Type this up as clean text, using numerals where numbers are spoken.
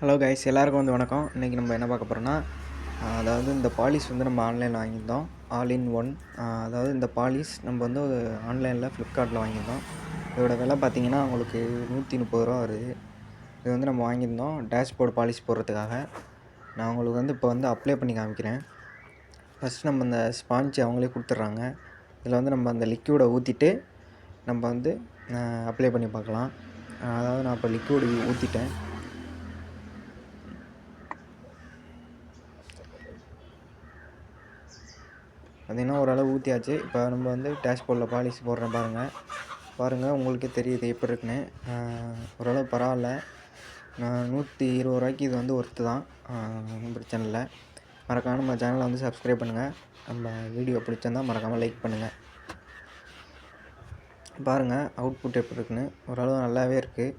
Hello guys, எல்லாருக்கும் வணக்கம். இன்றைக்கி நம்ம என்ன பார்க்க போகிறோன்னா, அதாவது இந்த பாலிஷ் நம்ம ஆன்லைனில் வாங்கியிருந்தோம். All in one. அதாவது இந்த பாலிஷ் நம்ம ஆன்லைனில் ஃப்ளிப்கார்ட்டில் வாங்கியிருந்தோம். இதோட விலை பார்த்திங்கன்னா உங்களுக்கு ₹130 வருது. இது நம்ம வாங்கியிருந்தோம் டேஷ்போர்டு பாலிஷ் போடுறதுக்காக. நான் உங்களுக்கு இப்போ அப்ளை பண்ணி காமிக்கிறேன். ஃபஸ்ட் நம்ம இந்த ஸ்பாஞ்ச் அவங்களே கொடுத்துட்றாங்க. இதில் நம்ம அந்த லிக்யூடை ஊற்றிட்டு நம்ம அப்ளை பண்ணி பார்க்கலாம். அதாவது நான் இப்போ லிக்யூடு ஊற்றிட்டேன். பார்த்திங்கன்னா ஓரளவு ஊற்றியாச்சு. இப்போ நம்ம டேஷ்போர்டில் பாலிஷ் போடுறேன் பாருங்கள் உங்களுக்கே தெரியுது எப்படி இருக்குன்னு. ஓரளவு பரவாயில்ல. ₹120 இது ஒர்த்து தான். ஒன்றும் பிரச்சனை இல்லை. மறக்காமல் நம்ம சேனலை சப்ஸ்கிரைப் பண்ணுங்கள். நம்ம வீடியோ பிடிச்சிருந்தால் மறக்காமல் லைக் பண்ணுங்கள். பாருங்கள் அவுட்புட் எப்படி இருக்குன்னு. ஓரளவு நல்லாவே இருக்குது.